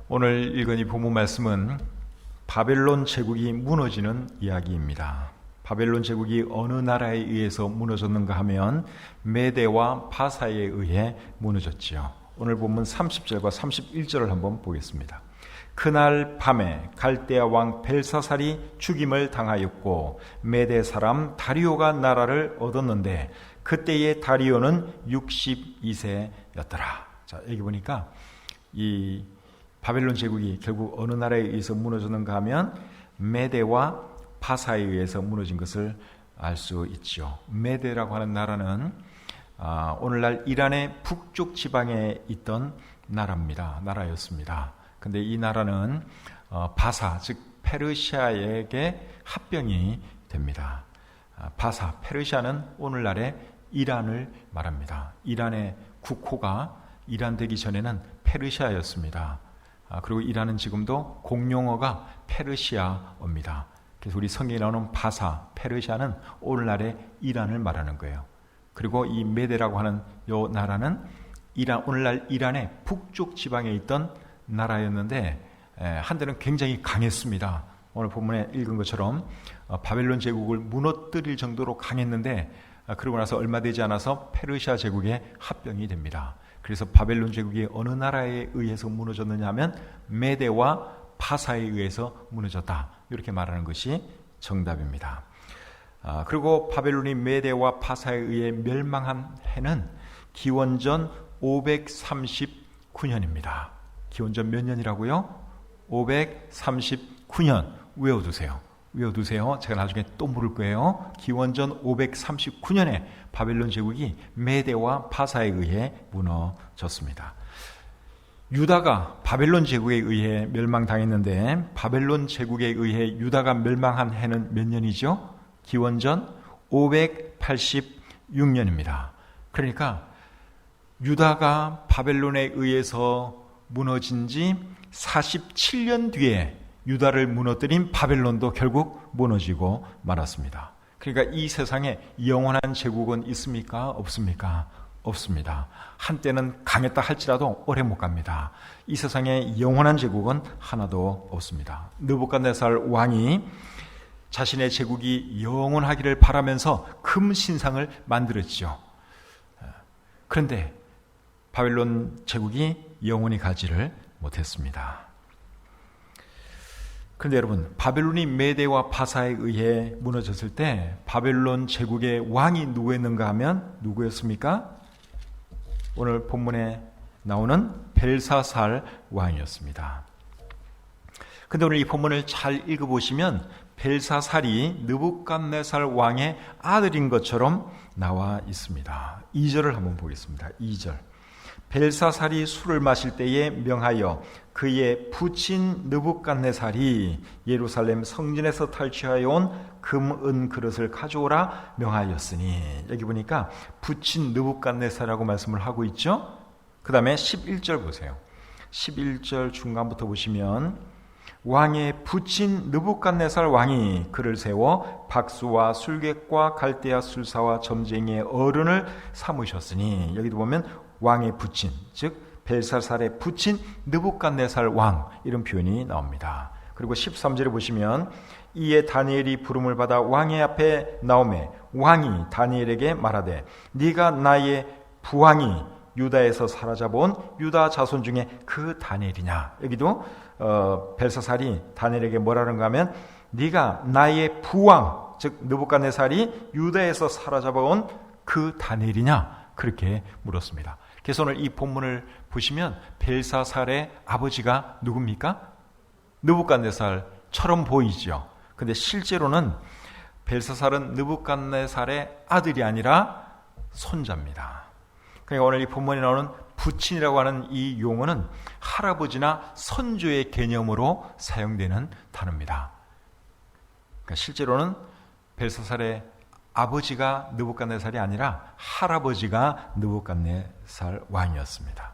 오늘 읽은 이 본문 말씀은 바벨론 제국이 무너지는 이야기입니다. 바벨론 제국이 어느 나라에 의해서 무너졌는가 하면 메대와 바사에 의해 무너졌지요. 오늘 본문 30절과 31절을 한번 보겠습니다. 그날 밤에 갈대아 왕 벨사살이 죽임을 당하였고 메대 사람 다리오가 나라를 얻었는데 그때의 다리오는 62세였더라. 자, 여기 보니까 이 바벨론 제국이 결국 어느 나라에 의해서 무너졌는가 하면 메대와 바사에 의해서 무너진 것을 알 수 있죠. 메대라고 하는 나라는 오늘날 이란의 북쪽 지방에 있던 나라였습니다. 근데 이 나라는 바사, 즉 페르시아에게 합병이 됩니다. 바사, 페르시아는 오늘날의 이란을 말합니다. 이란의 국호가 이란 되기 전에는 페르시아였습니다. 그리고 이란은 지금도 공용어가 페르시아어입니다. 그래서 우리 성경에 나오는 바사, 페르시아는 오늘날의 이란을 말하는 거예요. 그리고 이 메대라고 하는 이 나라는 오늘날 이란의 북쪽 지방에 있던 나라였는데 한때는 굉장히 강했습니다. 오늘 본문에 읽은 것처럼 바벨론 제국을 무너뜨릴 정도로 강했는데 그러고 나서 얼마 되지 않아서 페르시아 제국에 합병이 됩니다. 그래서 바벨론 제국이 어느 나라에 의해서 무너졌느냐 하면 메대와 바사에 의해서 무너졌다. 이렇게 말하는 것이 정답입니다. 그리고 바벨론이 메대와 바사에 의해 멸망한 해는 기원전 539년입니다. 기원전 몇 년이라고요? 539년. 외워두세요. 제가 나중에 또 물을 거예요. 기원전 539년에 바벨론 제국이 메대와 바사에 의해 무너졌습니다. 유다가 바벨론 제국에 의해 멸망당했는데 바벨론 제국에 의해 유다가 멸망한 해는 몇 년이죠? 기원전 586년입니다. 그러니까 유다가 바벨론에 의해서 무너진 지 47년 뒤에 유다를 무너뜨린 바벨론도 결국 무너지고 말았습니다. 그러니까 이 세상에 영원한 제국은 있습니까? 없습니까? 없습니다. 한때는 강했다 할지라도 오래 못 갑니다. 이 세상에 영원한 제국은 하나도 없습니다. 느부갓네살 왕이 자신의 제국이 영원하기를 바라면서 금 신상을 만들었죠. 그런데 바벨론 제국이 영원히 가지를 못했습니다. 그런데 여러분, 바벨론이 메대와 바사에 의해 무너졌을 때 바벨론 제국의 왕이 누구였는가 하면 누구였습니까? 오늘 본문에 나오는 벨사살 왕이었습니다. 그런데 오늘 이 본문을 잘 읽어보시면 벨사살이 느부갓네살 왕의 아들인 것처럼 나와 있습니다. 2절을 한번 보겠습니다. 2절. 벨사살이 술을 마실 때에 명하여 그의 부친 느부갓네살이 예루살렘 성전에서 탈취하여 온 금, 은 그릇을 가져오라 명하였으니, 여기 보니까 부친 느부갓네살이라고 말씀을 하고 있죠. 그 다음에 11절 보세요. 11절 중간부터 보시면 왕의 부친 느부갓네살 왕이 그를 세워 박수와 술객과 갈대아 술사와 점쟁이의 어른을 삼으셨으니, 여기도 보면 왕의 부친, 즉 벨사살의 부친 느부갓네살 왕, 이런 표현이 나옵니다. 그리고 13절에 보시면 이에 다니엘이 부름을 받아 왕의 앞에 나오매 왕이 다니엘에게 말하되 네가 나의 부왕이 유다에서 사로잡아온 유다 자손 중에 그 다니엘이냐. 여기도 벨사살이 다니엘에게 뭐라는가 하면 네가 나의 부왕, 즉 느부갓네살이 유다에서 사로잡아온 그 다니엘이냐, 그렇게 물었습니다. 그래서 오늘 이 본문을 보시면 벨사살의 아버지가 누굽니까? 느부갓네살처럼 보이죠. 근데 실제로는 벨사살은 느부갓네살의 아들이 아니라 손자입니다. 그러니까 오늘 이 본문에 나오는 부친이라고 하는 이 용어는 할아버지나 선조의 개념으로 사용되는 단어입니다. 그러니까 실제로는 벨사살의 아버지가 느부갓네살이 아니라 할아버지가 느부갓네살 왕이었습니다.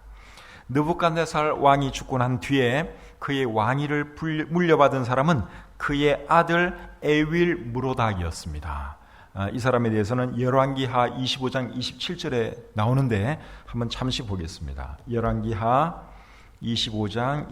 느부갓네살 왕이 죽고 난 뒤에 그의 왕위를 물려받은 사람은 그의 아들 에윌 무로닥이었습니다. 이 사람에 대해서는 열왕기하 25장 27절에 나오는데 한번 잠시 보겠습니다. 열왕기하 25장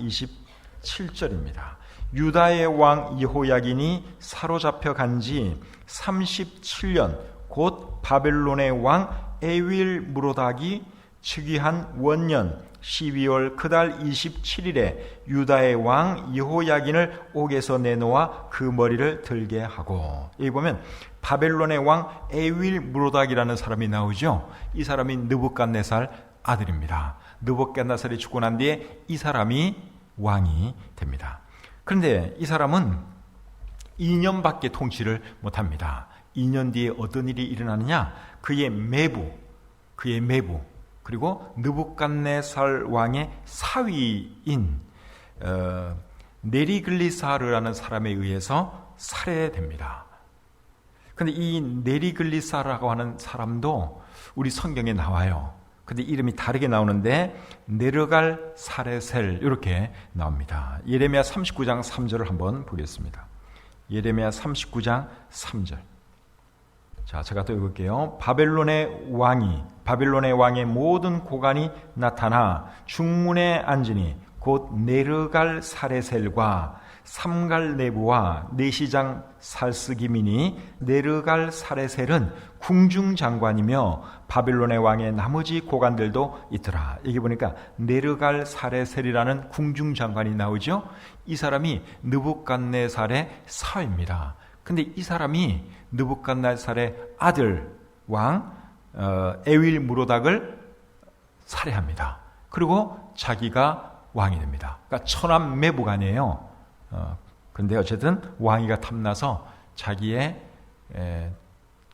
7절입니다. 유다의 왕 여호야긴이 사로잡혀 간 지 37년 곧 바벨론의 왕 에윌 무로닥이 즉위한 원년 12월 그달 27일에 유다의 왕 여호야긴을 옥에서 내놓아 그 머리를 들게 하고, 여기 보면 바벨론의 왕 에윌 무로닥이라는 사람이 나오죠. 이 사람이 느부갓네살 아들입니다. 느부갓네살이 죽고 난 뒤에 이 사람이 왕이 됩니다. 그런데 이 사람은 2년밖에 통치를 못합니다. 2년 뒤에 어떤 일이 일어나느냐? 그의 매부 그리고 느부갓네살 왕의 사위인 네리글리사르라는 사람에 의해서 살해됩니다. 그런데 이 네리글리사르라고 하는 사람도 우리 성경에 나와요. 근데 이름이 다르게 나오는데 네르갈 사레셀 이렇게 나옵니다. 예레미야 39장 3절을 한번 보겠습니다. 예레미야 39장 3절. 자, 제가 또 읽을게요. 바벨론의 왕의 모든 고관이 나타나 중문에 앉으니 곧 네르갈 사레셀과 삼갈 네부와 내시장 살스기민이, 네르갈 사레셀은 궁중 장관이며 바벨론의 왕의 나머지 고관들도 있더라. 여기 보니까 네르갈 사레셀이라는 궁중 장관이 나오죠. 이 사람이 느부갓네살의 사위입니다. 근데 이 사람이 느부갓네살의 아들 왕 에윌 무로닥을 살해합니다. 그리고 자기가 왕이 됩니다. 그러니까 천암 매부간이에요. 근데 어쨌든 왕위가 탐나서 자기의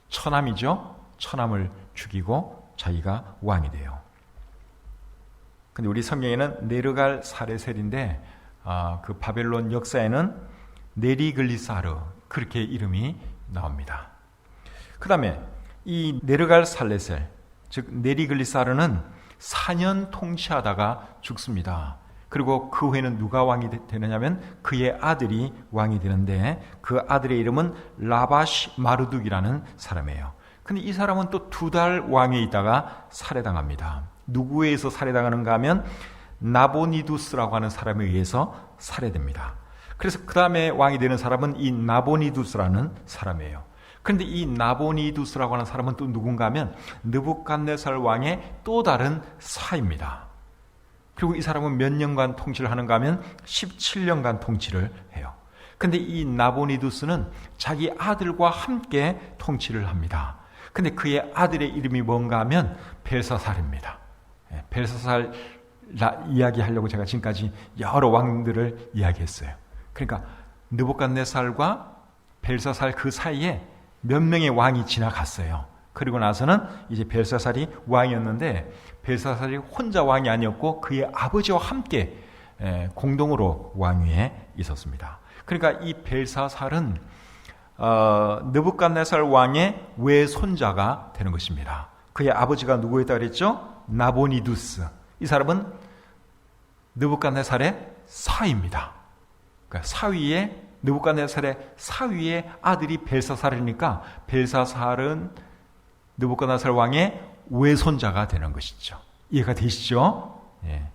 처남을 죽이고 자기가 왕이 돼요. 근데 우리 성경에는 네르갈 사레셀인데 그 바벨론 역사에는 네리글리사르 그렇게 이름이 나옵니다. 그 다음에 이 네르갈 사레셀, 즉 네리글리사르는 4년 통치하다가 죽습니다. 그리고 그 후에는 누가 왕이 되느냐면 그의 아들이 왕이 되는데 그 아들의 이름은 라바시 마르둑이라는 사람이에요. 근데 이 사람은 또 2달 왕에 있다가 살해당합니다. 누구에 의해서 살해당하는가 하면 나보니두스라고 하는 사람에 의해서 살해됩니다. 그래서 그 다음에 왕이 되는 사람은 이 나보니두스라는 사람이에요. 그런데 이 나보니두스라고 하는 사람은 또 누군가 하면 느부갓네살 왕의 또 다른 사입니다. 그리고 이 사람은 몇 년간 통치를 하는가 하면 17년간 통치를 해요. 근데 이 나보니두스는 자기 아들과 함께 통치를 합니다. 근데 그의 아들의 이름이 뭔가 하면 벨사살입니다. 벨사살 이야기하려고 제가 지금까지 여러 왕들을 이야기했어요. 그러니까 느부갓네살과 벨사살 그 사이에 몇 명의 왕이 지나갔어요. 그리고 나서는 이제 벨사살이 왕이었는데 벨사살이 혼자 왕이 아니었고 그의 아버지와 함께 공동으로 왕위에 있었습니다. 그러니까 이 벨사살은 느부갓네살 왕의 외손자가 되는 것입니다. 그의 아버지가 누구였다고 그랬죠? 나보니두스. 이 사람은 느부갓네살의 사위입니다. 그러니까 느부갓네살의 사위의 아들이 벨사살이니까 벨사살은 느부갓네살 왕의 외손자가 되는 것이죠. 이해가 되시죠? 예.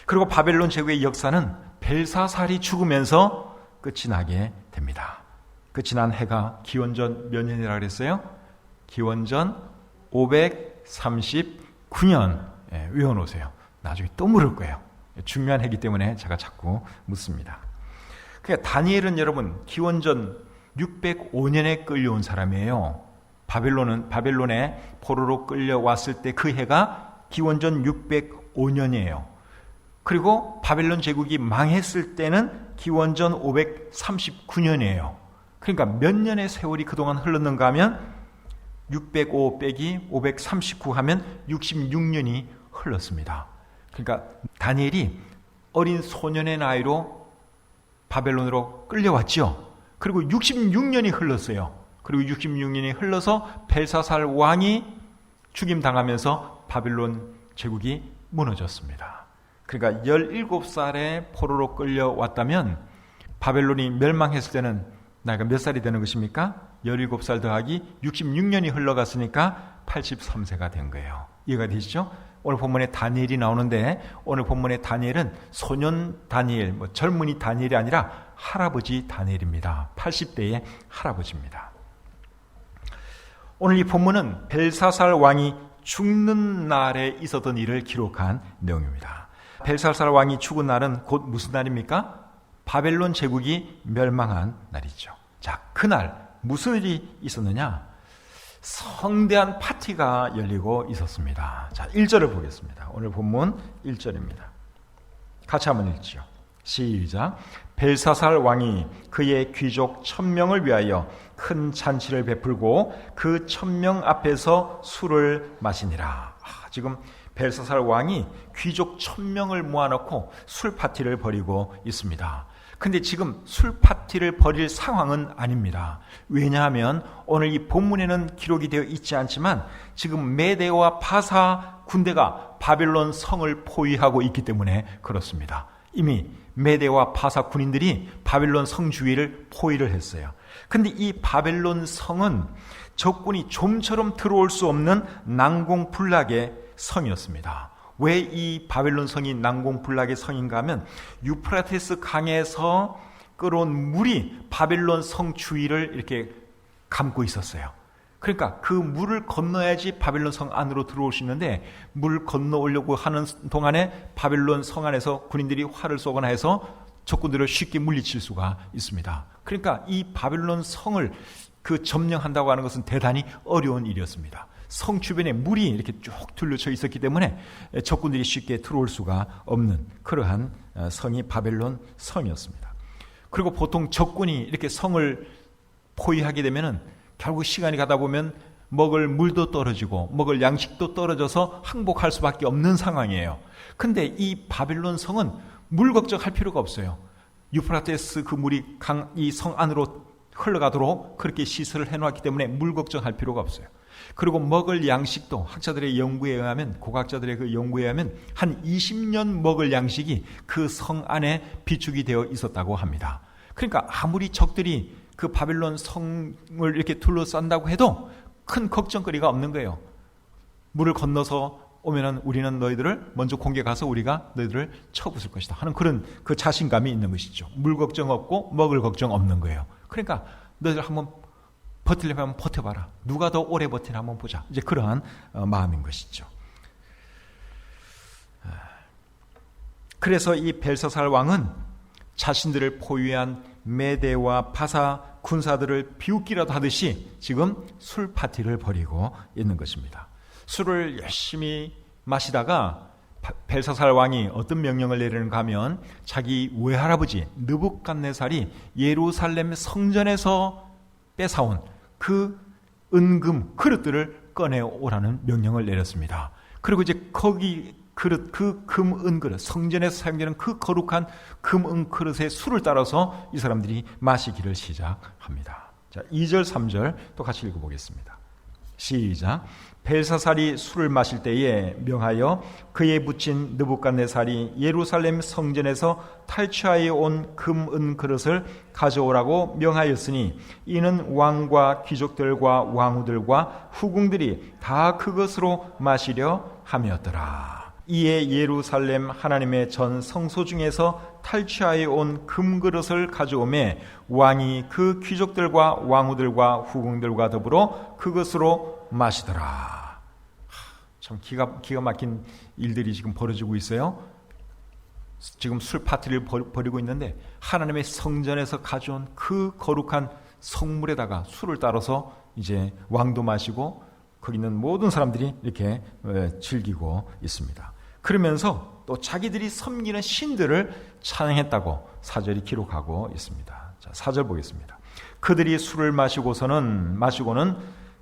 그리고 바벨론 제국의 역사는 벨사살이 죽으면서 끝이 나게 됩니다. 끝이 난 해가 기원전 몇 년이라고 그랬어요? 기원전 539년. 예, 외워놓으세요. 나중에 또 물을 거예요. 중요한 해이기 때문에 제가 자꾸 묻습니다. 그러니까 다니엘은 여러분 기원전 605년에 끌려온 사람이에요. 바벨론에 포로로 끌려왔을 때 그 해가 기원전 605년이에요. 그리고 바벨론 제국이 망했을 때는 기원전 539년이에요. 그러니까 몇 년의 세월이 그동안 흘렀는가 하면 605 빼기 539 하면 66년이 흘렀습니다. 그러니까 다니엘이 어린 소년의 나이로 바벨론으로 끌려왔죠. 그리고 66년이 흘렀어요. 그리고 66년이 흘러서 벨사살 왕이 죽임당하면서 바벨론 제국이 무너졌습니다. 그러니까 17살에 포로로 끌려왔다면 바벨론이 멸망했을 때는 나이가 몇 살이 되는 것입니까? 17살 더하기 66년이 흘러갔으니까 83세가 된 거예요. 이해가 되시죠? 오늘 본문에 다니엘이 나오는데 오늘 본문의 다니엘은 소년 다니엘, 젊은이 다니엘이 아니라 할아버지 다니엘입니다. 80대의 할아버지입니다. 오늘 이 본문은 벨사살 왕이 죽는 날에 있었던 일을 기록한 내용입니다. 벨사살 왕이 죽은 날은 곧 무슨 날입니까? 바벨론 제국이 멸망한 날이죠. 자, 그날 무슨 일이 있었느냐? 성대한 파티가 열리고 있었습니다. 자, 1절을 보겠습니다. 오늘 본문 1절입니다. 같이 한번 읽지요. 시작. 벨사살 왕이 그의 귀족 1000명을 위하여 큰 잔치를 베풀고 그 1000명 앞에서 술을 마시니라. 지금 벨사살 왕이 귀족 1000명을 모아놓고 술 파티를 벌이고 있습니다. 근데 지금 술 파티를 벌일 상황은 아닙니다. 왜냐하면 오늘 이 본문에는 기록이 되어 있지 않지만 지금 메대와 바사 군대가 바벨론 성을 포위하고 있기 때문에 그렇습니다. 이미 메대와 바사 군인들이 바벨론 성 주위를 포위를 했어요. 근데 이 바벨론 성은 적군이 좀처럼 들어올 수 없는 난공불락의 성이었습니다. 왜 이 바벨론 성이 난공불락의 성인가 하면 유프라테스 강에서 끌어온 물이 바벨론 성 주위를 이렇게 감고 있었어요. 그러니까 그 물을 건너야지 바벨론 성 안으로 들어올 수 있는데 물 건너오려고 하는 동안에 바벨론 성 안에서 군인들이 활을 쏘거나 해서 적군들을 쉽게 물리칠 수가 있습니다. 그러니까 이 바벨론 성을 점령한다고 하는 것은 대단히 어려운 일이었습니다. 성 주변에 물이 이렇게 쭉 둘러쳐 있었기 때문에 적군들이 쉽게 들어올 수가 없는 그러한 성이 바벨론 성이었습니다. 그리고 보통 적군이 이렇게 성을 포위하게 되면은 결국 시간이 가다 보면 먹을 물도 떨어지고 먹을 양식도 떨어져서 항복할 수밖에 없는 상황이에요. 근데 이 바벨론 성은 물 걱정할 필요가 없어요. 유프라테스 그 물이 이 성 안으로 흘러가도록 그렇게 시설을 해놓았기 때문에 물 걱정할 필요가 없어요. 그리고 먹을 양식도 학자들의 연구에 의하면, 고각자들의 그 연구에 의하면 한 20년 먹을 양식이 그 성 안에 비축이 되어 있었다고 합니다. 그러니까 아무리 적들이 그 바벨론 성을 이렇게 둘러싼다고 해도 큰 걱정거리가 없는 거예요. 물을 건너서 오면은 우리는 너희들을 먼저 공격해서 우리가 너희들을 쳐부술 것이다 하는 그런 그 자신감이 있는 것이죠. 물 걱정 없고 먹을 걱정 없는 거예요. 그러니까 너희들 한번 버틸려면 한번 버텨봐라. 누가 더 오래 버티나 한번 보자. 이제 그러한 마음인 것이죠. 그래서 이 벨사살 왕은 자신들을 포위한 메대와 바사 군사들을 비웃기라도 하듯이 지금 술 파티를 벌이고 있는 것입니다. 술을 열심히 마시다가 벨사살 왕이 어떤 명령을 내리는가 하면 자기 외할아버지 느부갓네살이 예루살렘 성전에서 뺏어온 그 은금 그릇들을 꺼내오라는 명령을 내렸습니다. 그리고 이제 거기 그릇, 그 금, 은 그릇, 성전에서 사용되는 그 거룩한 금, 은 그릇의 술을 따라서 이 사람들이 마시기를 시작합니다. 자, 2절, 3절 또 같이 읽어보겠습니다. 시작. 벨사살이 술을 마실 때에 명하여 그에 붙인 느부갓네살이 예루살렘 성전에서 탈취하여 온 금, 은 그릇을 가져오라고 명하였으니 이는 왕과 귀족들과 왕후들과 후궁들이 다 그것으로 마시려 함이었더라. 이에 예루살렘 하나님의 전 성소 중에서 탈취하여 온 금그릇을 가져오매 왕이 그 귀족들과 왕후들과 후궁들과 더불어 그것으로 마시더라. 참 기가 막힌 일들이 지금 벌어지고 있어요. 지금 술 파티를 벌이고 있는데 하나님의 성전에서 가져온 그 거룩한 성물에다가 술을 따라서 이제 왕도 마시고 거기 있는 모든 사람들이 이렇게 즐기고 있습니다. 그러면서 또 자기들이 섬기는 신들을 찬양했다고 4절이 기록하고 있습니다. 자, 4절 보겠습니다. 그들이 술을 마시고는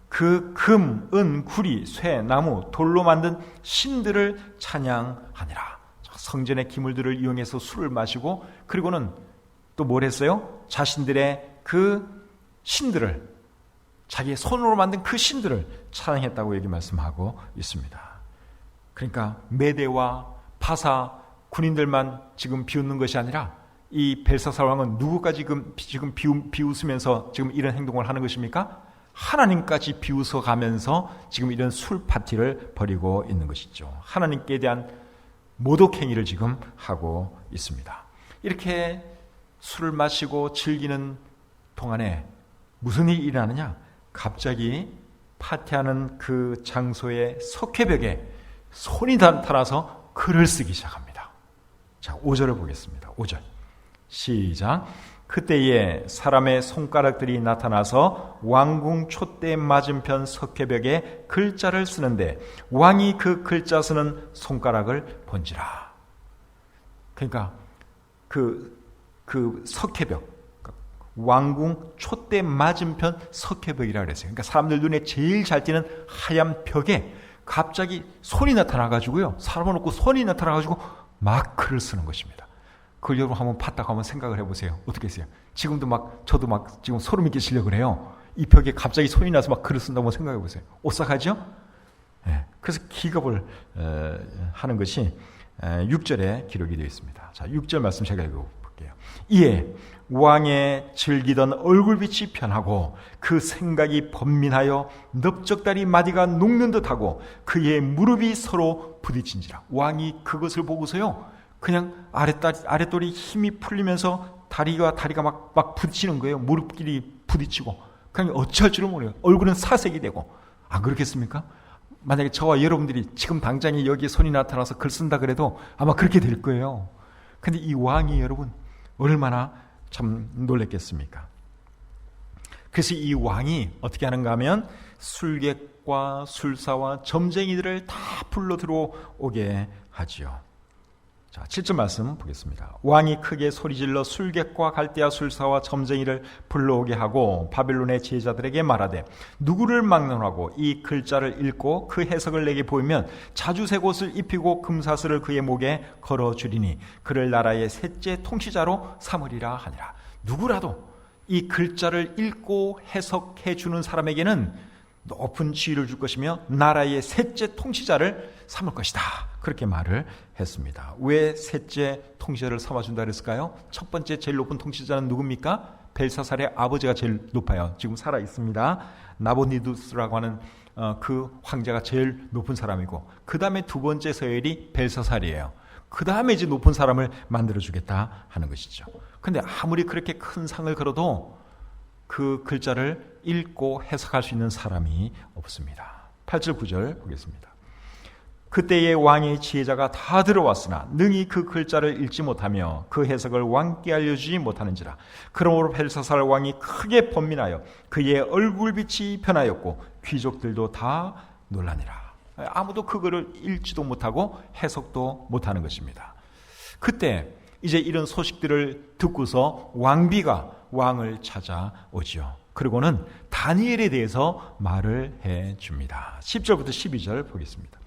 그 금, 은, 구리, 쇠, 나무, 돌로 만든 신들을 찬양하니라. 성전의 기물들을 이용해서 술을 마시고 그리고는 또 뭘 했어요? 자신들의 그 신들을, 자기의 손으로 만든 그 신들을 찬양했다고 여기 말씀하고 있습니다. 그러니까 메대와 바사 군인들만 지금 비웃는 것이 아니라 이 벨사살 왕은 누구까지 지금 비웃으면서 지금 이런 행동을 하는 것입니까? 하나님까지 비웃어 가면서 지금 이런 술 파티를 벌이고 있는 것이죠. 하나님께 대한 모독행위를 지금 하고 있습니다. 이렇게 술을 마시고 즐기는 동안에 무슨 일이 일어나느냐? 갑자기 파티하는 그 장소의 석회벽에 손이 나타나서 글을 쓰기 시작합니다. 자, 5절을 보겠습니다. 5절 시작. 그때에 사람의 손가락들이 나타나서 왕궁 촛대 맞은편 석회벽에 글자를 쓰는데 왕이 그 글자 쓰는 손가락을 본지라. 그러니까 그 석회벽, 왕궁 촛대 맞은편 석회벽이라고 그랬어요. 그러니까 사람들 눈에 제일 잘 띄는 하얀 벽에 갑자기 손이 나타나가지고요. 사람을 놓고 손이 나타나가지고 막 글을 쓰는 것입니다. 그걸 여러분 한번 봤다고 한번 생각을 해보세요. 어떻게 했어요? 지금도 저도 지금 소름이 끼치려고 그래요. 이 벽에 갑자기 손이 나서 막 글을 쓴다고 생각해 보세요. 오싹하죠? 네. 그래서 기겁을 하는 것이 6절에 기록이 되어 있습니다. 자, 6절 말씀 제가 읽어볼게요. 이에 왕의 즐기던 얼굴빛이 변하고 그 생각이 번민하여 넓적다리 마디가 녹는 듯하고 그의 무릎이 서로 부딪힌지라. 왕이 그것을 보고서요, 그냥 아랫돌이 힘이 풀리면서 다리가 막 부딪히는 거예요. 무릎끼리 부딪히고. 그냥 어찌할 줄을 모르요. 얼굴은 사색이 되고. 안 그렇겠습니까? 만약에 저와 여러분들이 지금 당장에 여기에 손이 나타나서 글 쓴다 그래도 아마 그렇게 될 거예요. 근데 이 왕이 여러분 얼마나 참 놀랬겠습니까? 그래서 이 왕이 어떻게 하는가 하면 술객과 술사와 점쟁이들을 다 불러 들어오게 하지요. 자, 7절 말씀 보겠습니다. 왕이 크게 소리질러 술객과 갈대아 술사와 점쟁이를 불러오게 하고 바벨론의 제자들에게 말하되 누구를 막론하고 이 글자를 읽고 그 해석을 내게 보이면 자주색 옷을 입히고 금사슬을 그의 목에 걸어주리니 그를 나라의 셋째 통치자로 삼으리라 하니라. 누구라도 이 글자를 읽고 해석해 주는 사람에게는 높은 지위를 줄 것이며 나라의 셋째 통치자를 삼을 것이다. 그렇게 말을 했습니다. 왜 셋째 통치자를 삼아준다 그랬을까요? 첫 번째 제일 높은 통치자는 누굽니까? 벨사살의 아버지가 제일 높아요. 지금 살아 있습니다. 나보니두스라고 하는 그 황제가 제일 높은 사람이고, 그 다음에 두 번째 서열이 벨사살이에요. 그 다음에 이제 높은 사람을 만들어주겠다 하는 것이죠. 근데 아무리 그렇게 큰 상을 걸어도 그 글자를 읽고 해석할 수 있는 사람이 없습니다. 8절 9절 보겠습니다. 그때의 왕의 지혜자가 다 들어왔으나 능히 그 글자를 읽지 못하며 그 해석을 왕께 알려주지 못하는지라. 그러므로 벨사살 왕이 크게 번민하여 그의 얼굴빛이 변하였고 귀족들도 다 놀라니라. 아무도 그거를 읽지도 못하고 해석도 못하는 것입니다. 그때 이제 이런 소식들을 듣고서 왕비가 왕을 찾아오지요. 그리고는 다니엘에 대해서 말을 해줍니다. 10절부터 12절 보겠습니다.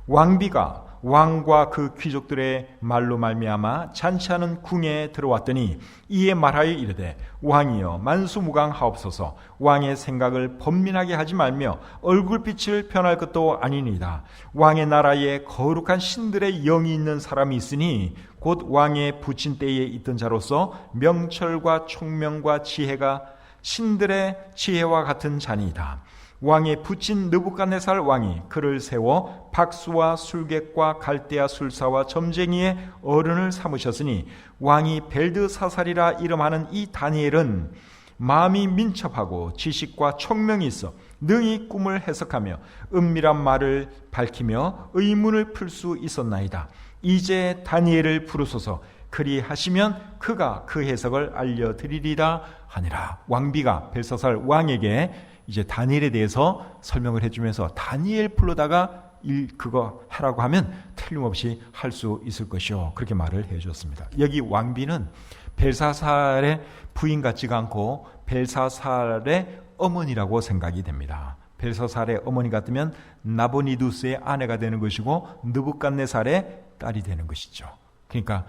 왕비가 왕과 그 귀족들의 말로 말미암아 잔치하는 궁에 들어왔더니 이에 말하여 이르되 왕이여 만수무강하옵소서. 왕의 생각을 번민하게 하지 말며 얼굴빛을 변할 것도 아니니이다. 왕의 나라에 거룩한 신들의 영이 있는 사람이 있으니 곧 왕의 부친 때에 있던 자로서 명철과 총명과 지혜가 신들의 지혜와 같은 자니이다. 왕의 부친 느부갓네살 왕이 그를 세워 박수와 술객과 갈대아 술사와 점쟁이의 어른을 삼으셨으니 왕이 벨드사살이라 이름하는 이 다니엘은 마음이 민첩하고 지식과 총명이 있어 능히 꿈을 해석하며 은밀한 말을 밝히며 의문을 풀 수 있었나이다. 이제 다니엘을 부르소서. 그리하시면 그가 그 해석을 알려드리리라 하니라. 왕비가 벨사살 왕에게 이제 다니엘에 대해서 설명을 해주면서 다니엘 불러다가 그거 하라고 하면 틀림없이 할 수 있을 것이요. 그렇게 말을 해주었습니다. 여기 왕비는 벨사살의 부인 같지가 않고 벨사살의 어머니라고 생각이 됩니다. 벨사살의 어머니 같으면 나보니두스의 아내가 되는 것이고 느부갓네살의 딸이 되는 것이죠. 그러니까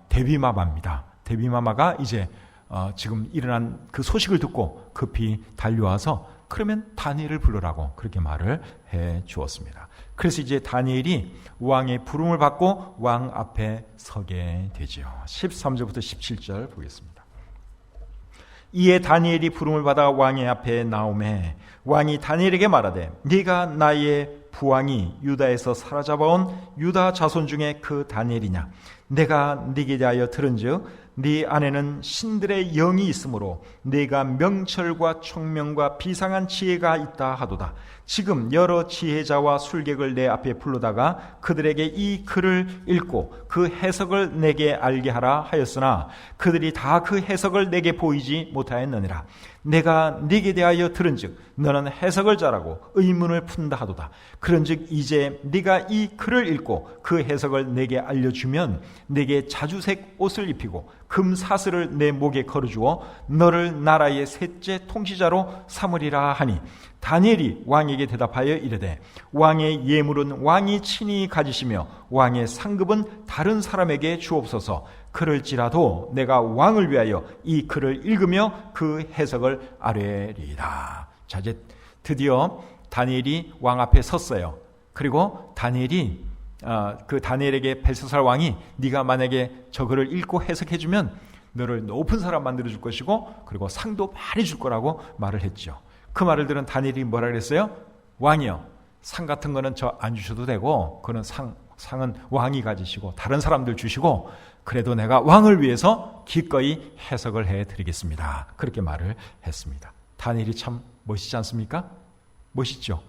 데비마마입니다. 데비마마가 이제 지금 일어난 그 소식을 듣고 급히 달려와서 그러면 다니엘을 불러라고 그렇게 말을 해 주었습니다. 그래서 이제 다니엘이 왕의 부름을 받고 왕 앞에 서게 되지요. 13절부터 17절 보겠습니다. 이에 다니엘이 부름을 받아 왕의 앞에 나오매 왕이 다니엘에게 말하되 네가 나의 부왕이 유다에서 사로잡아온 유다 자손 중에 그 다니엘이냐? 내가 네게 대하여 들은즉 네 안에는 신들의 영이 있으므로 네가 명철과 총명과 비상한 지혜가 있다 하도다. 지금 여러 지혜자와 술객을 내 앞에 불러다가 그들에게 이 글을 읽고 그 해석을 내게 알게 하라 하였으나 그들이 다 그 해석을 내게 보이지 못하였느니라. 내가 네게 대하여 들은즉 너는 해석을 잘하고 의문을 푼다 하도다. 그런즉 이제 네가 이 글을 읽고 그 해석을 내게 알려주면 내게 자주색 옷을 입히고 금 사슬을 내 목에 걸어주어 너를 나라의 셋째 통치자로 삼으리라 하니 다니엘이 왕에게 대답하여 이르되 왕의 예물은 왕이 친히 가지시며 왕의 상급은 다른 사람에게 주옵소서. 그럴지라도 내가 왕을 위하여 이 글을 읽으며 그 해석을 아뢰리이다. 자, 이제 드디어 다니엘이 왕 앞에 섰어요. 그리고 다니엘이 그 다니엘에게 벨사살 왕이 네가 만약에 저 글을 읽고 해석해주면 너를 높은 사람 만들어줄 것이고 그리고 상도 많이 줄 거라고 말을 했죠. 그 말을 들은 다니엘이 뭐라 그랬어요? 왕이요, 상 같은 거는 저 안 주셔도 되고 그는 상은 왕이 가지시고 다른 사람들 주시고 그래도 내가 왕을 위해서 기꺼이 해석을 해드리겠습니다. 그렇게 말을 했습니다. 다니엘이 참 멋있지 않습니까? 멋있죠.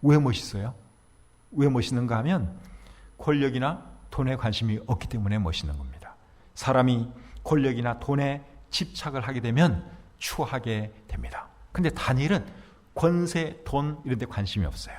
왜 멋있어요? 왜 멋있는가 하면 권력이나 돈에 관심이 없기 때문에 멋있는 겁니다. 사람이 권력이나 돈에 집착을 하게 되면 추하게 됩니다. 근데 다니엘은 권세, 돈 이런 데 관심이 없어요.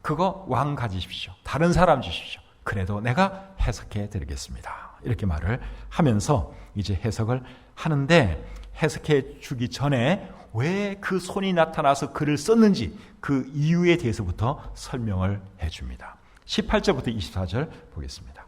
그거 왕 가지십시오. 다른 사람 주십시오. 그래도 내가 해석해 드리겠습니다. 이렇게 말을 하면서 이제 해석을 하는데 해석해 주기 전에 왜 그 손이 나타나서 글을 썼는지 그 이유에 대해서부터 설명을 해 줍니다. 18절부터 24절 보겠습니다.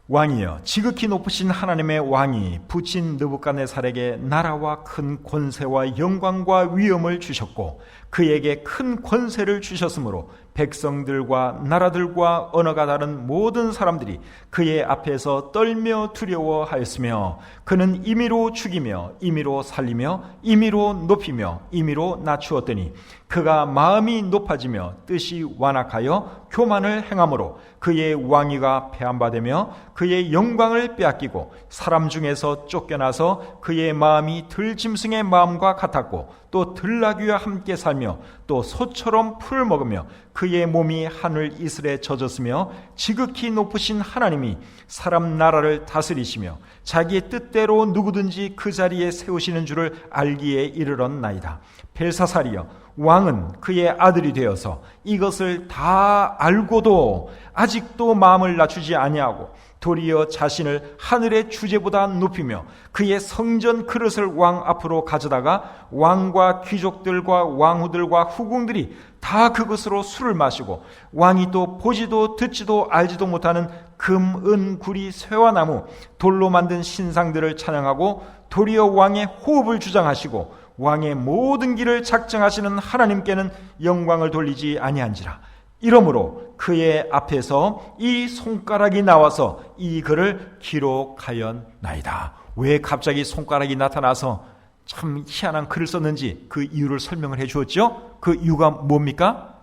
왕이여, 지극히 높으신 하나님의 왕이 부친 느부갓네살에게 나라와 큰 권세와 영광과 위엄을 주셨고 그에게 큰 권세를 주셨으므로 백성들과 나라들과 언어가 다른 모든 사람들이 그의 앞에서 떨며 두려워하였으며 그는 임의로 죽이며 임의로 살리며 임의로 높이며 임의로 낮추었더니 그가 마음이 높아지며 뜻이 완악하여 교만을 행함으로 그의 왕위가 폐함받으며 그의 영광을 빼앗기고 사람 중에서 쫓겨나서 그의 마음이 들짐승의 마음과 같았고 또 들나귀와 함께 살며 또 소처럼 풀을 먹으며 그의 몸이 하늘 이슬에 젖었으며 지극히 높으신 하나님이 사람 나라를 다스리시며 자기의 뜻대로 누구든지 그 자리에 세우시는 줄을 알기에 이르렀나이다. 벨사살이여, 왕은 그의 아들이 되어서 이것을 다 알고도 아직도 마음을 낮추지 아니하고 도리어 자신을 하늘의 주제보다 높이며 그의 성전 그릇을 왕 앞으로 가져다가 왕과 귀족들과 왕후들과 후궁들이 다 그것으로 술을 마시고 왕이 또 보지도 듣지도 알지도 못하는 금, 은, 구리, 쇠와 나무, 돌로 만든 신상들을 찬양하고 도리어 왕의 호흡을 주장하시고 왕의 모든 길을 작정하시는 하나님께는 영광을 돌리지 아니한지라. 이러므로 그의 앞에서 이 손가락이 나와서 이 글을 기록하였나이다. 왜 갑자기 손가락이 나타나서 참 희한한 글을 썼는지 그 이유를 설명을 해 주었죠. 그 이유가 뭡니까?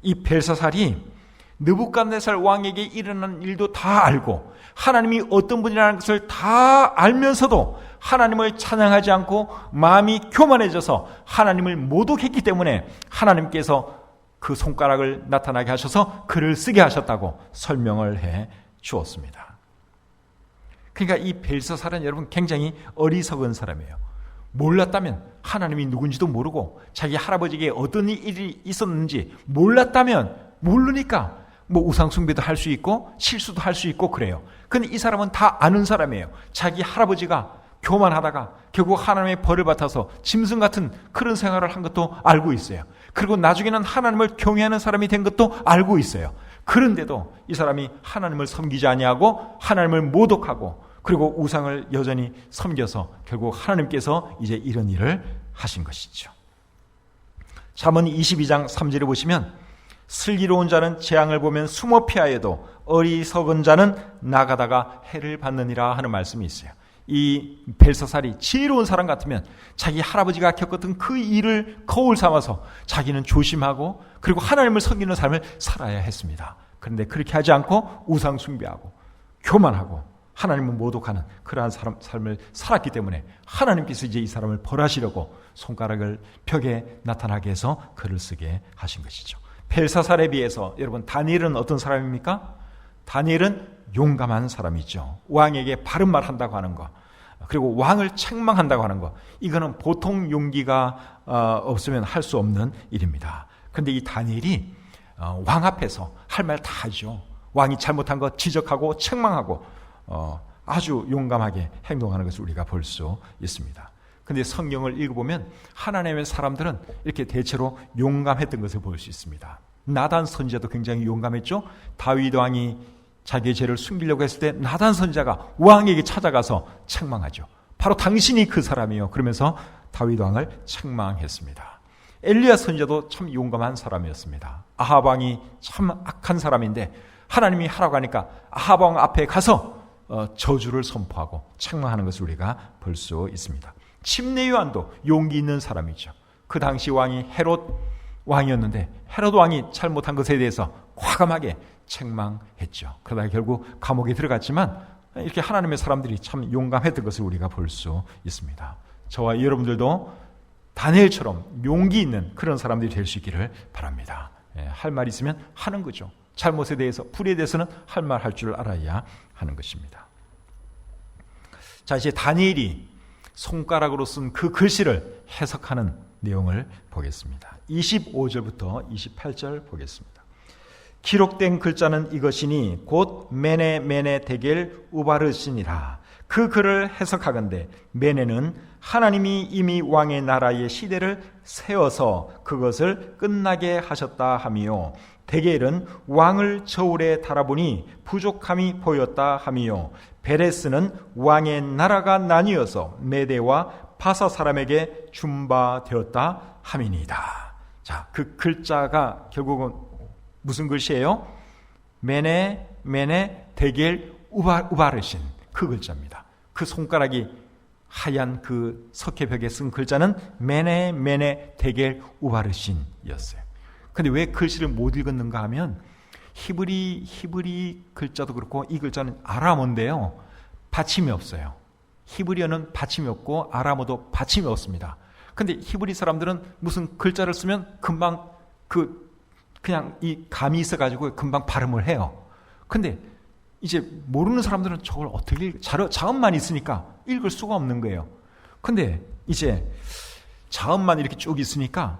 이 벨사살이 느부갓네살 왕에게 일어난 일도 다 알고 하나님이 어떤 분이라는 것을 다 알면서도 하나님을 찬양하지 않고 마음이 교만해져서 하나님을 모독했기 때문에 하나님께서 그 손가락을 나타나게 하셔서 글을 쓰게 하셨다고 설명을 해 주었습니다. 그러니까 이 벨사살은 여러분 굉장히 어리석은 사람이에요. 몰랐다면 하나님이 누군지도 모르고 자기 할아버지에게 어떤 일이 있었는지 몰랐다면 모르니까 뭐 우상숭배도 할 수 있고 실수도 할 수 있고 그래요. 근데 이 사람은 다 아는 사람이에요. 자기 할아버지가 교만하다가 결국 하나님의 벌을 받아서 짐승 같은 그런 생활을 한 것도 알고 있어요. 그리고 나중에는 하나님을 경외하는 사람이 된 것도 알고 있어요. 그런데도 이 사람이 하나님을 섬기지 아니하고 하나님을 모독하고 그리고 우상을 여전히 섬겨서 결국 하나님께서 이제 이런 일을 하신 것이죠. 잠언 22장 3절에 보시면 슬기로운 자는 재앙을 보면 숨어 피하여도 어리석은 자는 나가다가 해를 받느니라 하는 말씀이 있어요. 이 벨사살이 지혜로운 사람 같으면 자기 할아버지가 겪었던 그 일을 거울 삼아서 자기는 조심하고 그리고 하나님을 섬기는 삶을 살아야 했습니다. 그런데 그렇게 하지 않고 우상 숭배하고 교만하고 하나님을 모독하는 그러한 삶을 살았기 때문에 하나님께서 이제 이 사람을 벌하시려고 손가락을 벽에 나타나게 해서 글을 쓰게 하신 것이죠. 벨사살에 비해서 여러분 다니엘은 어떤 사람입니까? 다니엘은 용감한 사람이죠. 왕에게 바른 말 한다고 하는 것, 그리고 왕을 책망한다고 하는 것, 이거는 보통 용기가 없으면 할 수 없는 일입니다. 그런데 이 다니엘이 왕 앞에서 할 말 다 하죠. 왕이 잘못한 것 지적하고 책망하고 아주 용감하게 행동하는 것을 우리가 볼 수 있습니다. 그런데 성경을 읽어보면 하나님의 사람들은 이렇게 대체로 용감했던 것을 볼 수 있습니다. 나단 선지자도 굉장히 용감했죠. 다윗 왕이 자기의 죄를 숨기려고 했을 때 나단 선지자가 왕에게 찾아가서 책망하죠. 바로 당신이 그 사람이요, 그러면서 다윗 왕을 책망했습니다. 엘리야 선지자도 참 용감한 사람이었습니다. 아합 왕이 참 악한 사람인데 하나님이 하라고 하니까 아합 왕 앞에 가서 저주를 선포하고 책망하는 것을 우리가 볼 수 있습니다. 침례 요한도 용기 있는 사람이죠. 그 당시 왕이 헤롯 왕이었는데 헤롯 왕이 잘못한 것에 대해서 과감하게 책망했죠. 그러다가 결국 감옥에 들어갔지만 이렇게 하나님의 사람들이 참 용감했던 것을 우리가 볼 수 있습니다. 저와 여러분들도 다니엘처럼 용기 있는 그런 사람들이 될 수 있기를 바랍니다. 할 말 있으면 하는 거죠. 잘못에 대해서, 불의에 대해서는 할 말 할 줄 알아야 하는 것입니다. 자, 이제 다니엘이 손가락으로 쓴 그 글씨를 해석하는 내용을 보겠습니다. 25절부터 28절 보겠습니다. 기록된 글자는 이것이니 곧 메네 데겔 우바르시니라. 그 글을 해석하건대 메네는 하나님이 이미 왕의 나라의 시대를 세워서 그것을 끝나게 하셨다 하며, 데겔은 왕을 저울에 달아보니 부족함이 보였다 하며, 베레스는 왕의 나라가 나뉘어서 메대와 바사 사람에게 준바되었다 함이니이다. 자, 그 글자가 결국은 무슨 글씨예요? 메네 데겔 우바르신, 그 글자입니다. 그 손가락이 하얀 그 석회벽에 쓴 글자는 메네 데겔 우바르신이었어요. 근데 왜 글씨를 못 읽었는가 하면 히브리 글자도 그렇고 이 글자는 아람어인데요, 받침이 없어요. 히브리어는 받침이 없고 아람어도 받침이 없습니다. 근데 히브리 사람들은 무슨 글자를 쓰면 금방 그냥 이 감이 있어가지고 금방 발음을 해요. 근데 이제 모르는 사람들은 저걸 어떻게 자음만 있으니까 읽을 수가 없는 거예요. 근데 이제 자음만 이렇게 쭉 있으니까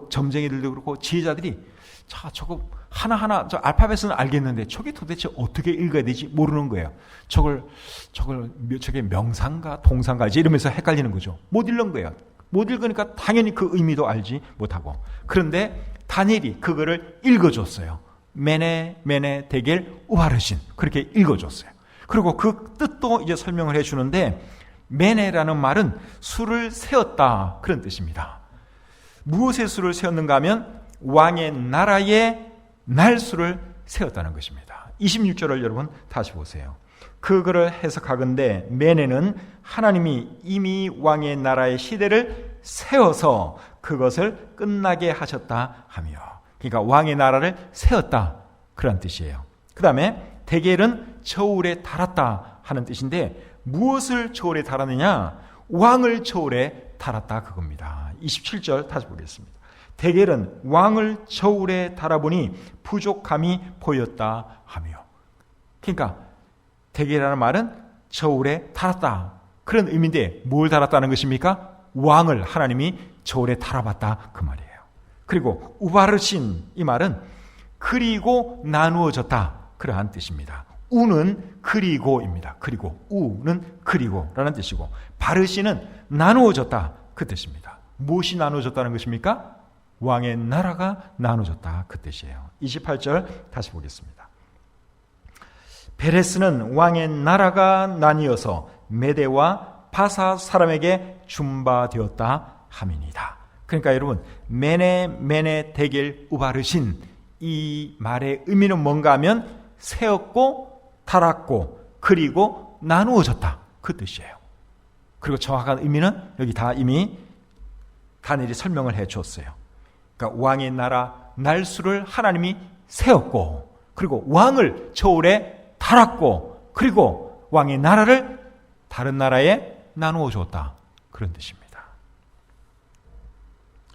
점쟁이들도 그렇고 지혜자들이 자, 저거 하나하나 저 알파벳은 알겠는데 저게 도대체 어떻게 읽어야 되지 모르는 거예요. 저게 명사인가 동사인가 이러면서 헷갈리는 거죠. 못 읽는 거예요. 못 읽으니까 당연히 그 의미도 알지 못하고. 그런데 다니엘이 그거를 읽어줬어요. 메네 데겔 우바르신, 그렇게 읽어줬어요. 그리고 그 뜻도 이제 설명을 해주는데, 메네라는 말은 수를 세웠다, 그런 뜻입니다. 무엇의 수를 세웠는가 하면 왕의 나라의 날수를 세웠다는 것입니다. 26절을 여러분 다시 보세요. 그거를 해석하건대 메네는 하나님이 이미 왕의 나라의 시대를 세워서 그것을 끝나게 하셨다 하며, 그러니까 왕의 나라를 세웠다, 그런 뜻이에요. 그 다음에 데겔은 저울에 달았다 하는 뜻인데, 무엇을 저울에 달았느냐? 왕을 저울에 달았다, 그겁니다. 27절 다시 보겠습니다. 데겔은 왕을 저울에 달아보니 부족함이 보였다 하며. 그러니까 데겔이라는 말은 저울에 달았다, 그런 의미인데 뭘 달았다는 것입니까? 왕을 하나님이 저울에 달아봤다, 그 말이에요. 그리고 우바르신, 이 말은 그리고 나누어졌다, 그러한 뜻입니다. 우는 그리고입니다. 그리고, 우는 그리고라는 뜻이고, 바르신은 나누어졌다, 그 뜻입니다. 무엇이 나누어졌다는 것입니까? 왕의 나라가 나누어졌다, 그 뜻이에요. 28절 다시 보겠습니다. 베레스는 왕의 나라가 나뉘어서 메대와 바사 사람에게 준바되었다 함이니이다. 그러니까 여러분, 메네 데겔 우바르신, 이 말의 의미는 뭔가 하면 세웠고 달았고 그리고 나누어졌다, 그 뜻이에요. 그리고 정확한 의미는 여기 다 이미 다니엘이 설명을 해 줬어요. 그러니까 왕의 나라 날수를 하나님이 세웠고, 그리고 왕을 저울에 달았고, 그리고 왕의 나라를 다른 나라에 나누어 줬다, 그런 뜻입니다.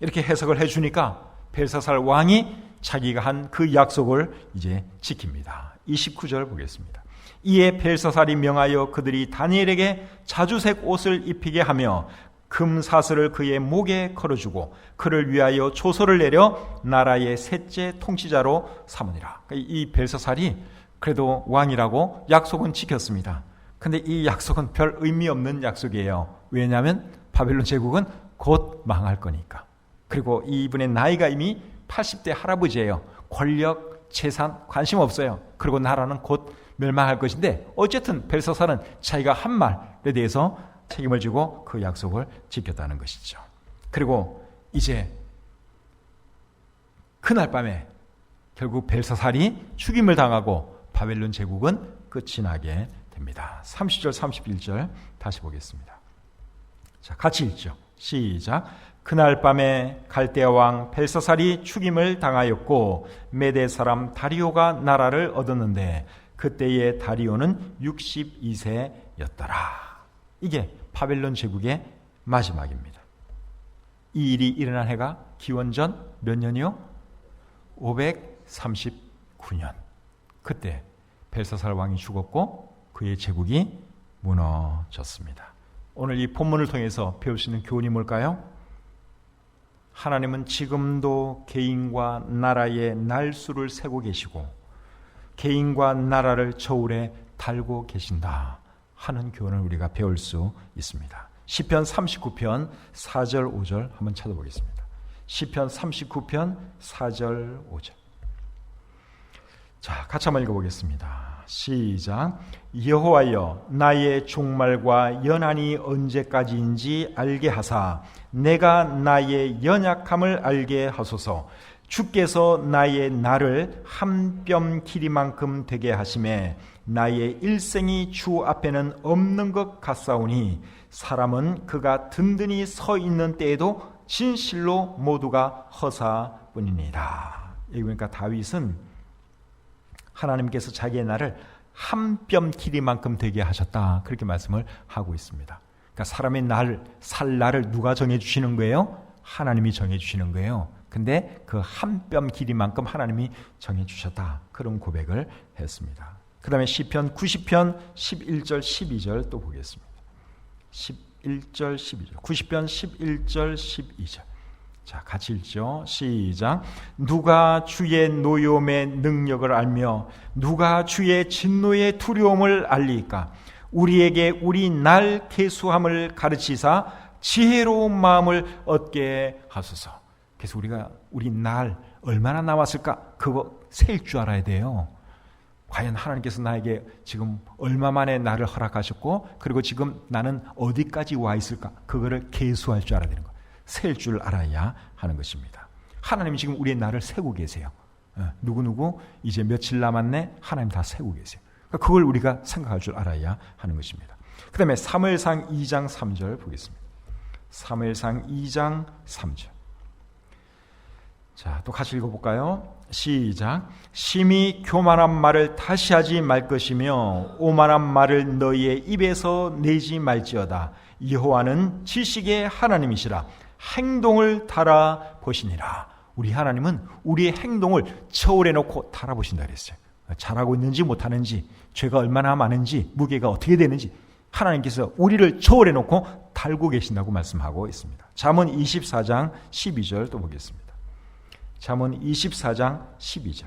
이렇게 해석을 해주니까 벨사살 왕이 자기가 한 그 약속을 이제 지킵니다. 29절 보겠습니다. 이에 벨사살이 명하여 그들이 다니엘에게 자주색 옷을 입히게 하며 금사슬을 그의 목에 걸어주고 그를 위하여 조서를 내려 나라의 셋째 통치자로 삼으니라. 이 벨사살이 그래도 왕이라고 약속은 지켰습니다. 근데 이 약속은 별 의미 없는 약속이에요. 왜냐하면 바벨론 제국은 곧 망할 거니까. 그리고 이분의 나이가 이미 80대 할아버지예요. 권력, 재산 관심 없어요. 그리고 나라는 곧 멸망할 것인데, 어쨌든 벨사살은 자기가 한 말에 대해서 책임을 지고 그 약속을 지켰다는 것이죠. 그리고 이제 그날 밤에 결국 벨사살이 죽임을 당하고 바벨론 제국은 끝이 나게 됩니다. 30절 31절 다시 보겠습니다. 자, 같이 읽죠. 시작. 그날 밤에 갈대아 왕 벨사살이 죽임을 당하였고 메대 사람 다리오가 나라를 얻었는데 그때의 다리오는 62세였더라. 이게 바벨론 제국의 마지막입니다. 이 일이 일어난 해가 기원전 몇 년이요? 539년. 그때 벨사살 왕이 죽었고 그의 제국이 무너졌습니다. 오늘 이 본문을 통해서 배울 수 있는 교훈이 뭘까요? 하나님은 지금도 개인과 나라의 날수를 세고 계시고 개인과 나라를 저울에 달고 계신다 하는 교훈을 우리가 배울 수 있습니다. 시편 39편 4절 5절 한번 찾아보겠습니다. 시편 39편 4절 5절. 자, 같이 한번 읽어보겠습니다. 시작. 여호와여, 나의 종말과 연한이 언제까지인지 알게 하사 내가 나의 연약함을 알게 하소서. 주께서 나의 날을 한 뼘 길이만큼 되게 하심에 나의 일생이 주 앞에는 없는 것 같사오니 사람은 그가 든든히 서 있는 때에도 진실로 모두가 허사뿐이니라. 그러니까 다윗은 하나님께서 자기의 날을 한 뼘 길이만큼 되게 하셨다, 그렇게 말씀을 하고 있습니다. 그러니까 사람의 살 날을 누가 정해주시는 거예요? 하나님이 정해주시는 거예요. 근데 그 한 뼘 길이만큼 하나님이 정해주셨다, 그런 고백을 했습니다. 그 다음에 시편 90편 11절 12절 또 보겠습니다. 11절 12절 90편 11절 12절. 자, 같이 읽죠. 시작. 누가 주의 노여움의 능력을 알며 누가 주의 진노의 두려움을 알리까? 우리에게 우리 날 계수함을 가르치사 지혜로운 마음을 얻게 하소서. 그래서 우리가 우리 날 얼마나 남았을까? 그거 셀 줄 알아야 돼요. 과연 하나님께서 나에게 지금 얼마 만에 나를 허락하셨고, 그리고 지금 나는 어디까지 와 있을까? 그거를 계수할 줄 알아야 되는 거예요. 셀 줄 알아야 하는 것입니다. 하나님이 지금 우리의 날을 세고 계세요. 누구누구 이제 며칠 남았네? 하나님 다 세고 계세요. 그걸 우리가 생각할 줄 알아야 하는 것입니다. 그 다음에 사무엘상 2장 3절 보겠습니다. 사무엘상 2장 3절. 자, 또 같이 읽어볼까요? 시작. 심히 교만한 말을 다시 하지 말 것이며 오만한 말을 너희의 입에서 내지 말지어다. 여호와는 지식의 하나님이시라. 행동을 달아보시니라. 우리 하나님은 우리의 행동을 저울에 놓고 달아보신다 그랬어요. 잘하고 있는지 못하는지, 죄가 얼마나 많은지, 무게가 어떻게 되는지 하나님께서 우리를 저울에 놓고 달고 계신다고 말씀하고 있습니다. 잠언 24장 12절 또 보겠습니다. 잠언 24장 12절.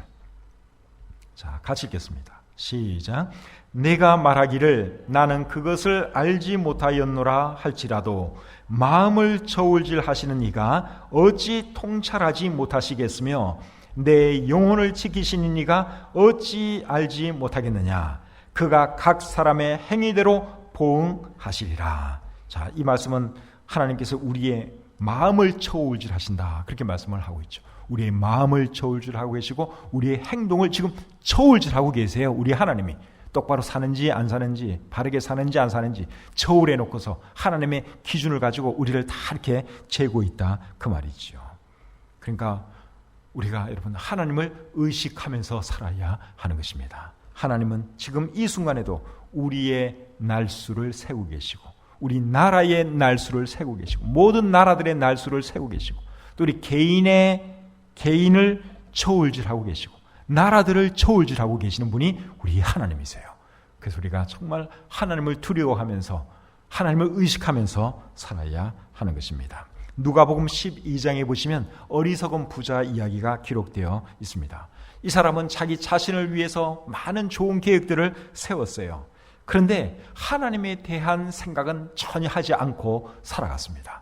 자, 같이 읽겠습니다. 시작. 내가 말하기를 나는 그것을 알지 못하였노라 할지라도 마음을 저울질 하시는 이가 어찌 통찰하지 못하시겠으며 내 영혼을 지키시는 이가 어찌 알지 못하겠느냐. 그가 각 사람의 행위대로 보응하시리라. 자, 이 말씀은 하나님께서 우리의 마음을 저울질 하신다, 그렇게 말씀을 하고 있죠. 우리의 마음을 저울질하고 계시고 우리의 행동을 지금 저울질하고 계세요. 우리 하나님이 똑바로 사는지 안 사는지, 바르게 사는지 안 사는지 저울에 놓고서 하나님의 기준을 가지고 우리를 다 이렇게 재고 있다 그 말이죠. 그러니까 우리가 여러분 하나님을 의식하면서 살아야 하는 것입니다. 하나님은 지금 이 순간에도 우리의 날수를 세우고 계시고, 우리 나라의 날수를 세우고 계시고, 모든 나라들의 날수를 세우고 계시고, 또 우리 개인을 저울질하고 계시고, 나라들을 저울질하고 계시는 분이 우리 하나님이세요. 그래서 우리가 정말 하나님을 두려워하면서 하나님을 의식하면서 살아야 하는 것입니다. 누가복음 12장에 보시면 어리석은 부자 이야기가 기록되어 있습니다. 이 사람은 자기 자신을 위해서 많은 좋은 계획들을 세웠어요. 그런데 하나님에 대한 생각은 전혀 하지 않고 살아갔습니다.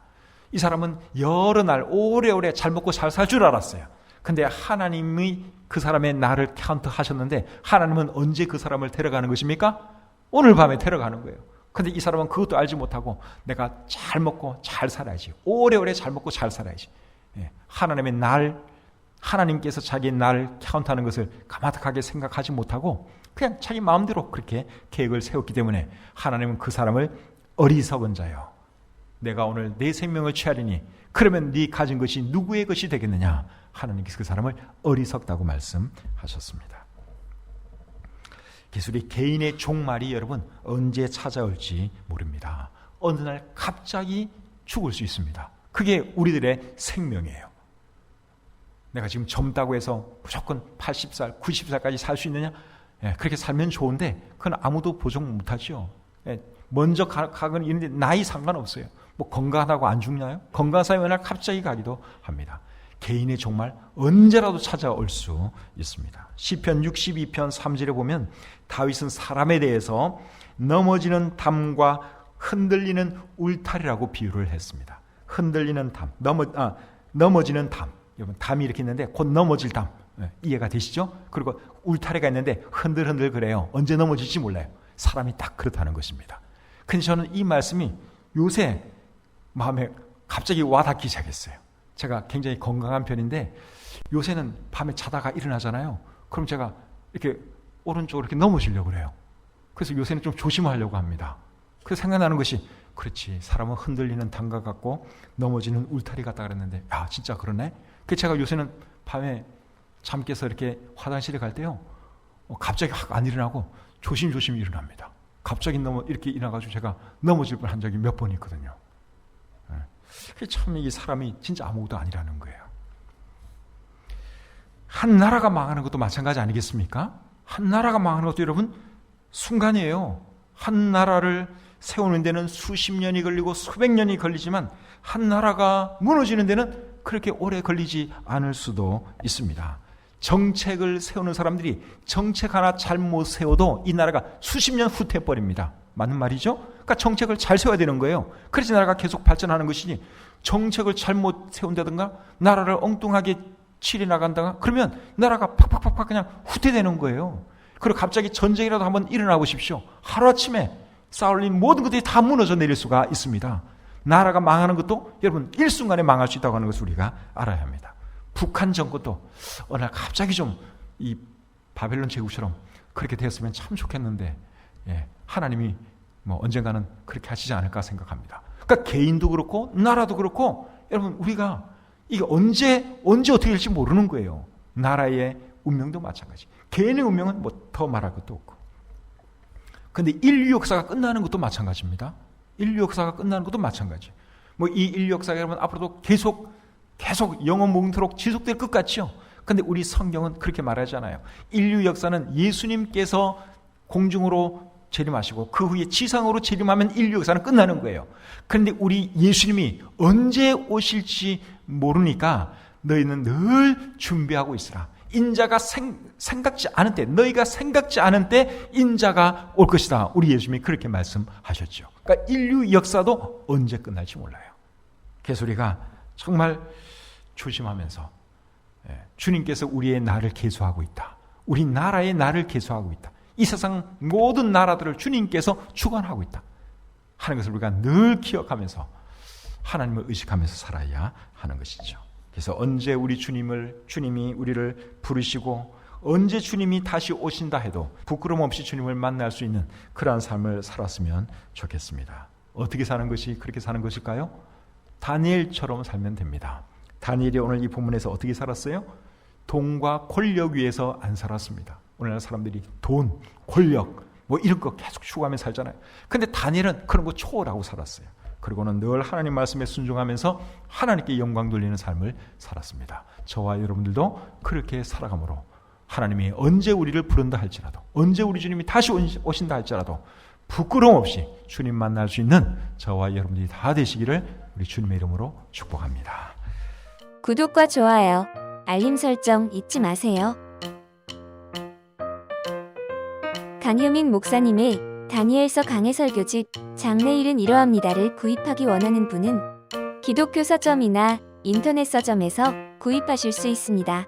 이 사람은 여러 날 오래오래 잘 먹고 잘 살 줄 알았어요. 근데 하나님이 그 사람의 날을 카운트하셨는데 하나님은 언제 그 사람을 데려가는 것입니까? 오늘 밤에 데려가는 거예요. 근데 이 사람은 그것도 알지 못하고 내가 잘 먹고 잘 살아야지, 오래오래 잘 먹고 잘 살아야지, 하나님의 날, 하나님께서 자기의 날을 카운트하는 것을 까마득하게 생각하지 못하고 그냥 자기 마음대로 그렇게 계획을 세웠기 때문에 하나님은 그 사람을 어리석은 자요, 내가 오늘 내 생명을 취하리니 그러면 네 가진 것이 누구의 것이 되겠느냐, 하나님께서 그 사람을 어리석다고 말씀하셨습니다. 그래서 우리 개인의 종말이 여러분 언제 찾아올지 모릅니다. 어느 날 갑자기 죽을 수 있습니다. 그게 우리들의 생명이에요. 내가 지금 젊다고 해서 무조건 80살, 90살까지 살 수 있느냐? 그렇게 살면 좋은데 그건 아무도 보증 못하죠. 먼저 가거나 이런데 나이 상관없어요. 뭐 건강하다고 안 죽나요? 건강한 사람이 어느 날 갑자기 가기도 합니다. 개인의 종말 언제라도 찾아올 수 있습니다. 시편 62편 3절에 보면 다윗은 사람에 대해서 넘어지는 담과 흔들리는 울타리라고 비유를 했습니다. 흔들리는 담, 넘어지는 담. 여러분 담이 이렇게 있는데 곧 넘어질 담. 이해가 되시죠? 그리고 울타리가 있는데 흔들흔들 그래요. 언제 넘어질지 몰라요. 사람이 딱 그렇다는 것입니다. 근데 저는 이 말씀이 요새 마음에 갑자기 와닿기 시작했어요. 제가 굉장히 건강한 편인데 요새는 밤에 자다가 일어나잖아요. 그럼 제가 이렇게 오른쪽으로 이렇게 넘어지려고 그래요. 그래서 요새는 좀 조심하려고 합니다. 그래서 생각나는 것이, 그렇지, 사람은 흔들리는 담과 같고 넘어지는 울타리 같다 그랬는데, 야 진짜 그러네. 그래서 제가 요새는 밤에 잠 깨서 이렇게 화장실에 갈 때요, 갑자기 확 안 일어나고 조심조심 일어납니다. 갑자기 이렇게 일어나가지고 제가 넘어질 뻔한 적이 몇 번 있거든요. 참 이 사람이 진짜 아무것도 아니라는 거예요. 한 나라가 망하는 것도 마찬가지 아니겠습니까? 한 나라가 망하는 것도 여러분 순간이에요. 한 나라를 세우는 데는 수십 년이 걸리고 수백 년이 걸리지만 한 나라가 무너지는 데는 그렇게 오래 걸리지 않을 수도 있습니다. 정책을 세우는 사람들이 정책 하나 잘못 세워도 이 나라가 수십 년 후퇴해버립니다. 맞는 말이죠? 그러니까 정책을 잘 세워야 되는 거예요. 그래서 나라가 계속 발전하는 것이지, 정책을 잘못 세운다든가 나라를 엉뚱하게 칠해 나간다가 그러면 나라가 팍팍팍팍 그냥 후퇴되는 거예요. 그리고 갑자기 전쟁이라도 한번 일어나 보십시오. 하루아침에 쌓아올린 모든 것들이 다 무너져 내릴 수가 있습니다. 나라가 망하는 것도 여러분 일순간에 망할 수 있다고 하는 것을 우리가 알아야 합니다. 북한 정권도 어느 날 갑자기 좀 이 바벨론 제국처럼 그렇게 되었으면 참 좋겠는데, 하나님이 뭐 언젠가는 그렇게 하시지 않을까 생각합니다. 그러니까 개인도 그렇고 나라도 그렇고 여러분 우리가 이게 언제 어떻게 될지 모르는 거예요. 나라의 운명도 마찬가지. 개인의 운명은 뭐 더 말할 것도 없고. 그런데 인류 역사가 끝나는 것도 마찬가지입니다. 인류 역사가 끝나는 것도 마찬가지. 뭐 이 인류 역사가 여러분 앞으로도 계속 영원 무궁토록 지속될 것 같죠. 그런데 우리 성경은 그렇게 말하지 않아요. 인류 역사는 예수님께서 공중으로 재림하시고 그 후에 지상으로 재림하면 인류 역사는 끝나는 거예요. 그런데 우리 예수님이 언제 오실지 모르니까 너희는 늘 준비하고 있으라. 인자가 생각지 않은 때, 너희가 생각지 않은 때 인자가 올 것이다. 우리 예수님이 그렇게 말씀하셨죠. 그러니까 인류 역사도 언제 끝날지 몰라요. 그래서 우리가 정말 조심하면서 주님께서 우리의 날을 계수하고 있다. 우리 나라의 날을 계수하고 있다. 이 세상 모든 나라들을 주님께서 주관하고 있다 하는 것을 우리가 늘 기억하면서 하나님을 의식하면서 살아야 하는 것이죠. 그래서 언제 우리 주님이 우리를 부르시고 언제 주님이 다시 오신다 해도 부끄럼 없이 주님을 만날 수 있는 그러한 삶을 살았으면 좋겠습니다. 어떻게 사는 것이 그렇게 사는 것일까요? 다니엘처럼 살면 됩니다. 다니엘이 오늘 이 본문에서 어떻게 살았어요? 돈과 권력 위에서 안 살았습니다. 오늘날 사람들이 돈, 권력 뭐 이런 거 계속 추구하며 살잖아요. 근데 다니엘은 그런 거 초월하고 살았어요. 그리고는 늘 하나님 말씀에 순종하면서 하나님께 영광 돌리는 삶을 살았습니다. 저와 여러분들도 그렇게 살아감으로 하나님이 언제 우리를 부른다 할지라도, 언제 우리 주님이 다시 오신다 할지라도 부끄러움 없이 주님 만날 수 있는 저와 여러분들이 다 되시기를 우리 주님의 이름으로 축복합니다. 구독과 좋아요, 알림 설정 잊지 마세요. 강효민 목사님의 다니엘서 강해 설교집 장래일은 이러합니다를 구입하기 원하는 분은 기독교 서점이나 인터넷 서점에서 구입하실 수 있습니다.